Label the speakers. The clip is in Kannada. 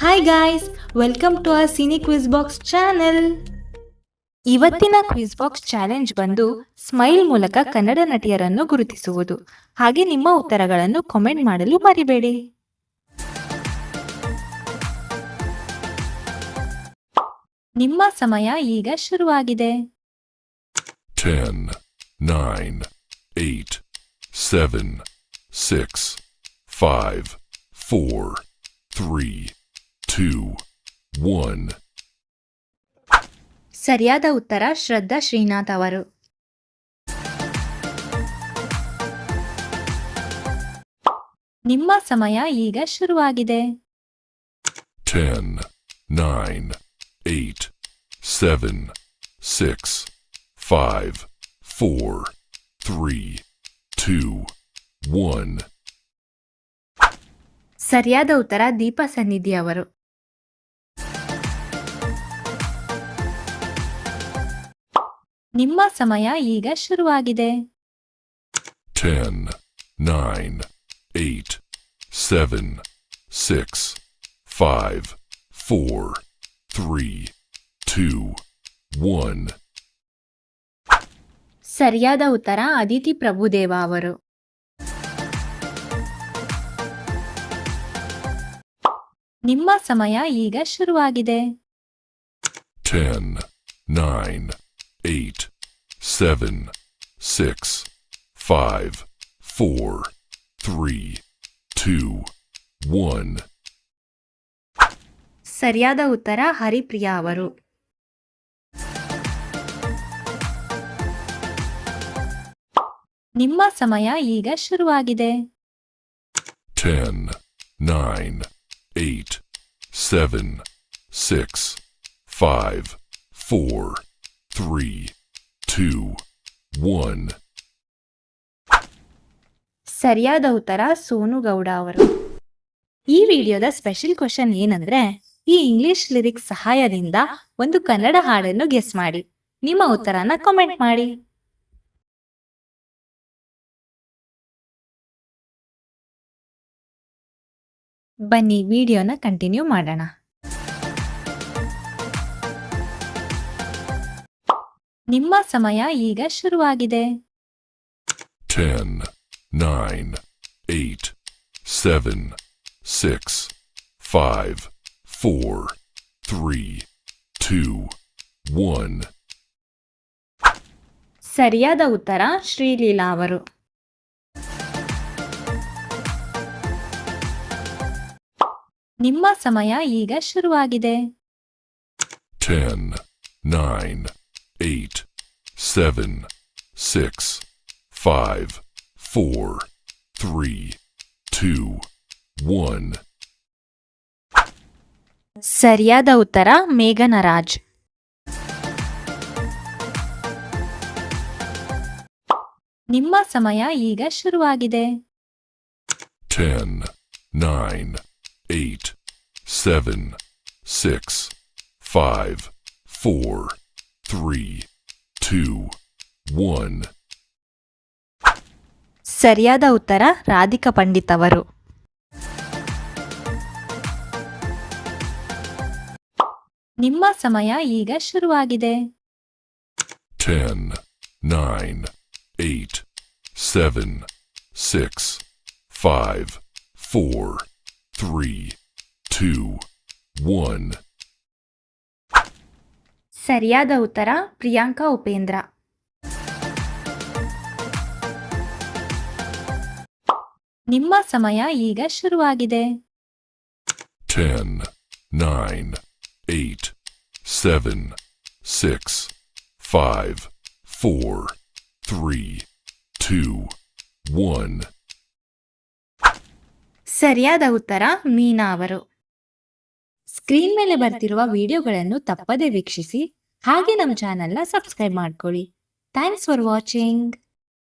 Speaker 1: Hi guys, welcome to our cine quiz box channel. ಇವತ್ತಿನ ಕ್ವಿಜ್ ಬಾಕ್ಸ್ ಚಾಲೆಂಜ್ ಬಂದು ಸ್ಮೈಲ್ ಮೂಲಕ ಕನ್ನಡ ನಟಿಯರನ್ನು ಗುರುತಿಸುವುದು. ಹಾಗೆ ನಿಮ್ಮ ಉತ್ತರಗಳನ್ನು ಕಾಮೆಂಟ್ ಮಾಡಲು ಮರಿಬೇಡಿ. ನಿಮ್ಮ ಸಮಯ ಈಗ ಶುರುವಾಗಿದೆ.
Speaker 2: 10, 9, 8, 7, 6, 5, 4, 3, 2, 1.
Speaker 1: ಸರಿಯಾದ ಉತ್ತರ ಶ್ರದ್ಧಾ ಶ್ರೀನಾಥ್ ಅವರು. ನಿಮ್ಮ ಸಮಯ ಈಗ ಶುರುವಾಗಿದೆ.
Speaker 2: 10, 9, 8, 7, 6, 5, 4, 3, 2, 1.
Speaker 1: ಸರಿಯಾದ ಉತ್ತರ ದೀಪಾ ಸನ್ನಿಧಿ ಅವರು. ನಿಮ್ಮ ಸಮಯ ಈಗ ಶುರುವಾಗಿದೆ.
Speaker 2: 10, 9, 8, 7, 6, 5, 4, 3, 2, 1.
Speaker 1: ಸರಿಯಾದ ಉತ್ತರ ಅದಿತಿ ಪ್ರಭುದೇವ ಅವರು. ನಿಮ್ಮ ಸಮಯ ಈಗ ಶುರುವಾಗಿದೆ.
Speaker 2: 10, 9, 8, 7, 6, 5, 4, 3, 2, 1.
Speaker 1: ಸರಿಯಾದ ಉತ್ತರ ಹರಿಪ್ರಿಯಾ ಅವರು. ನಿಮ್ಮ ಸಮಯ ಈಗ ಶುರುವಾಗಿದೆ.
Speaker 2: 10, 9, 8, 7, 6, 5, 4, 3, 2, 1.
Speaker 1: ಸರಿಯಾದ ಉತ್ತರ ಸೋನು ಗೌಡ ಅವರು. ಈ ವಿಡಿಯೋದ ಸ್ಪೆಷಲ್ ಕ್ವೆಶ್ಚನ್ ಏನಂದ್ರೆ, ಈ ಇಂಗ್ಲಿಷ್ ಲಿರಿಕ್ಸ್ ಸಹಾಯದಿಂದ ಒಂದು ಕನ್ನಡ ಹಾಡನ್ನು ಗೆಸ್ ಮಾಡಿ. ನಿಮ್ಮ ಉತ್ತರನ ಕಾಮೆಂಟ್ ಮಾಡಿ. ಬನ್ನಿ ವಿಡಿಯೋನ ಕಂಟಿನ್ಯೂ ಮಾಡೋಣ. ನಿಮ್ಮ ಸಮಯ ಈಗ ಶುರುವಾಗಿದೆ.
Speaker 2: 10, 9, 8, 7, 6, 5, 4, 3, 2, 1.
Speaker 1: ಸರಿಯಾದ ಉತ್ತರ ಶ್ರೀಲೀಲಾ ಅವರು. ನಿಮ್ಮ ಸಮಯ ಈಗ ಶುರುವಾಗಿದೆ.
Speaker 2: 10, 9, 8, 7, 6, 5, 4, 3, 2, 1.
Speaker 1: ಸರಿಯಾದ ಉತ್ತರ ಮೇಘನ ರಾಜ್. ನಿಮ್ಮ ಸಮಯ ಈಗ ಶುರುವಾಗಿದೆ.
Speaker 2: 10, 9, 8, 7, 6, 5, 4, 3, 2, 1.
Speaker 1: ಸರಿಯಾದ ಉತ್ತರ ರಾಧಿಕಾ ಪಂಡಿತ್ ಅವರು. ನಿಮ್ಮ ಸಮಯ ಈಗ ಶುರುವಾಗಿದೆ.
Speaker 2: 10, 9, 8, 7, 6, 5, 4, 3, 2, 1.
Speaker 1: ಸರಿಯಾದ ಉತ್ತರ ಪ್ರಿಯಾಂಕಾ ಉಪೇಂದ್ರ. ನಿಮ್ಮ ಸಮಯ ಈಗ ಶುರುವಾಗಿದೆ.
Speaker 2: 10, 9, 8, 7, 6, 5, 4, 3, 2, 1.
Speaker 1: ಸರಿಯಾದ ಉತ್ತರ ಮೀನಾ ಅವರು. ಸ್ಕ್ರೀನ್ ಮೇಲೆ ಬರ್ತಿರುವ ವಿಡಿಯೋಗಳನ್ನು ತಪ್ಪದೇ ವೀಕ್ಷಿಸಿ, ಹಾಗೆ ನಮ್ಮ ಚಾನೆಲ್ನ ಸಬ್ಸ್ಕ್ರೈಬ್ ಮಾಡ್ಕೊಳ್ಳಿ. Thanks for watching.